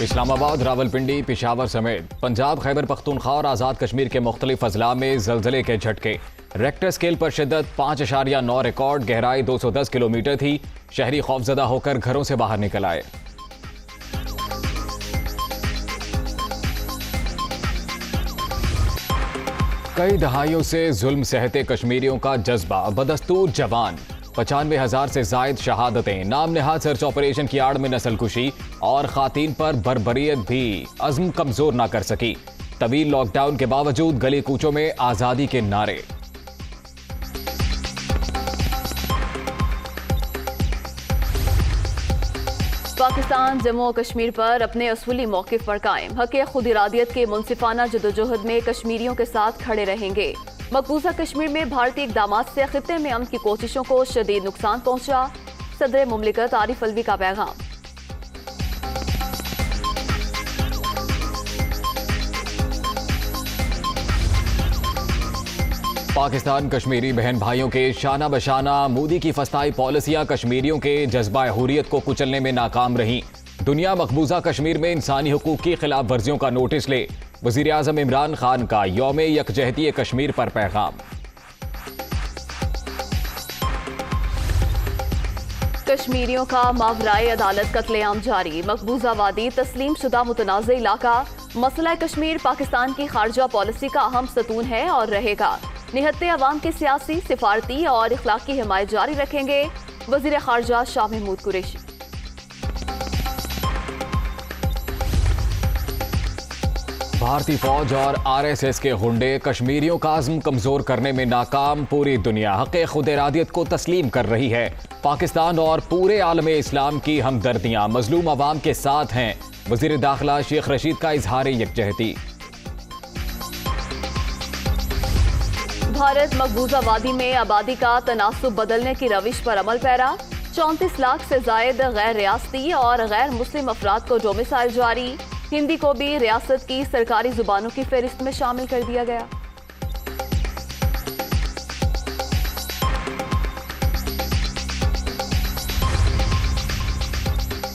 इस्लामाबाद, रावलपिंडी, पेशावर समेत पंजाब, खैबर पख्तूनख्वा और आज़ाद कश्मीर के मुख्तलिफ अजला में जलजले के झटके। रेक्टर स्केल पर शिद्दत 5.9 रिकॉर्ड, गहराई 210 किलोमीटर थी। शहरी खौफजदा होकर घरों से बाहर निकल आए। कई दहाइयों से जुल्म सहते कश्मीरियों का जज्बा बदस्तूर जवान। 95,000 से जायद शहादतें, नाम नेहाद सर्च ऑपरेशन की आड़ में नस्लकुशी और खातीन पर बर्बरियत भी अज़्म कमजोर ना कर सकी। तवील लॉकडाउन के बावजूद गली कूचों में आजादी के नारे। पाकिस्तान जम्मू और कश्मीर पर अपने असूली मौक़िफ़ पर कायम, हक़ खुद इरादियत के मुनसिफाना जदोजहद में कश्मीरियों के साथ खड़े रहेंगे। मकबूजा कश्मीर में भारतीय इक़दामात से खित्ते में अमन की कोशिशों को शदीद नुकसान पहुंचा। सदर मुमलिकत आरिफ अलवी का पैगाम। पाकिस्तान कश्मीरी बहन भाइयों के शाना बशाना मोदी की फस्ताई पॉलिसियां कश्मीरियों के जज्बा हुर्रियत को कुचलने में नाकाम रहीं। दुनिया मकबूजा कश्मीर में इंसानी हुकूक की खिलाफ वर्जियों का नोटिस ले। वज़ीर आज़म इमरान खान का यौम यकजहती कश्मीर पर पैगाम। कश्मीरियों का मावराए अदालत कत्लेआम जारी। मकबूजा वादी तस्लीम शुदा मुतनाज़ इलाका। मसला कश्मीर पाकिस्तान की खारजा पॉलिसी का अहम सतून है और रहेगा। निहत्ते अवाम की सियासी, सिफारती और इखलाकी हिमायत जारी रखेंगे। वज़ीर खारजा शाह महमूद कुरैशी। भारतीय फौज और RSS के गुंडे कश्मीरियों का आज़म कमजोर करने में नाकाम। पूरी दुनिया हक़ खुद इरादियत को तस्लीम कर रही है। पाकिस्तान और पूरे आलम इस्लाम की हमदर्दियां मजलूम अवाम के साथ हैं। वज़ीर दाखिला शेख रशीद का इजहार यकजहती। भारत मकबूजा वादी में आबादी का तनासुब बदलने की रविश पर अमल पैरा। 34 लाख से जायद गैर रियासती और गैर मुस्लिम अफराद को डोमिसाइल जारी। हिंदी को भी रियासत की सरकारी जुबानों की फहरिस्त में शामिल कर दिया गया।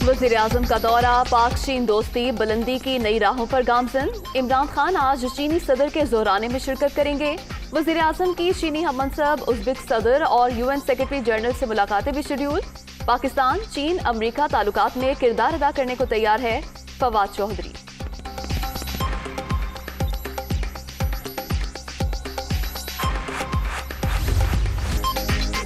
वज़ीर आज़म का दौरा, पाक चीन दोस्ती बुलंदी की नई राहों पर गामजन। इमरान खान आज चीनी सदर के जोराने में शिरकत करेंगे। वज़ीर आज़म की चीनी हममनसब उज़्बेक सदर और UN सेक्रेटरी जनरल से मुलाकातें भी शेड्यूल। पाकिस्तान चीन अमरीका ताल्लुकात में किरदार अदा करने को तैयार है फवाद चौधरी।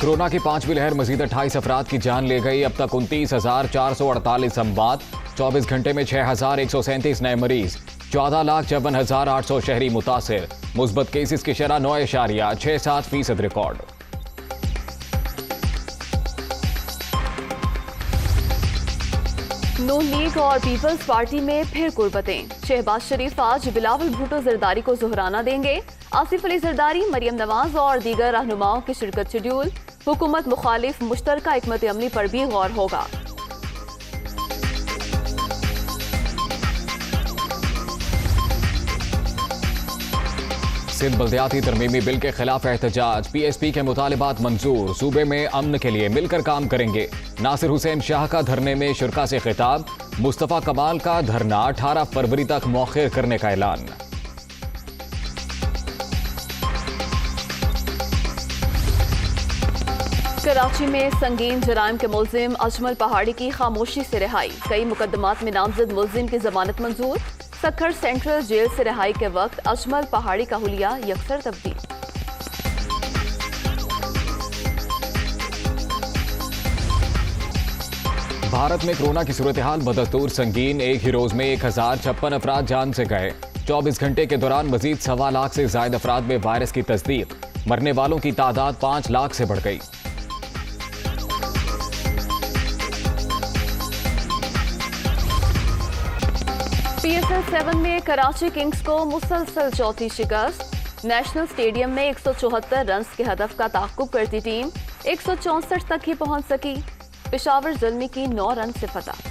कोरोना की 5वीं लहर मजीद 28 अफराद की जान ले गई। अब तक 29,448 अमवात। 24 घंटे में 6,137 नए मरीज। 14,54,800 शहरी मुतासिर। मुस्बत केसेस की शरह 9.67% रिकॉर्ड। नून लीग और पीपल्स पार्टी में फिर कुर्बतें। शहबाज शरीफ आज बिलावल भुट्टो जरदारी को जुहराना देंगे। आसिफ अली जरदारी, मरियम नवाज और दीगर रहनुमाओं की शिरकत शेड्यूल। हुकूमत मुखालिफ मुश्तरका हिकमत अमली पर भी गौर होगा। सिंध बल्दियाती तरमीमी बिल के खिलाफ एहतजाज। PSP के मुतालिबात मंजूर। सूबे में अमन के लिए मिलकर काम करेंगे। नासिर हुसैन शाह का धरने में शुरा से खिताब। मुस्तफा कमाल का धरना 18 फरवरी तक मौखिर करने का ऐलान। कराची में संगीन जराइम के मुल्जिम अजमल पहाड़ी की खामोशी से रिहाई। कई मुकदमात में नामजद मुल्जिम की जमानत मंजूर। सक्खर सेंट्रल जेल से रिहाई के वक्त अजमल पहाड़ी का हुलिया यकसर तब्दील। भारत में कोरोना की सूरत हाल बदस्तूर संगीन। एक ही रोज में 1,056 अफराद जान से गए। 24 घंटे के दौरान मजीद 1.25 लाख से ज्यादा अफराद में वायरस की तस्दीक। मरने वालों की तादाद 5 लाख से बढ़ गई। PSL 7 में कराची किंग्स को मुसलसल चौथी शिकस्त। नेशनल स्टेडियम में 174 रन के हदफ का ताक़ुब करती टीम 164 तक ही पहुंच सकी। पेशावर ज़ल्मी की 9 रन से फतह।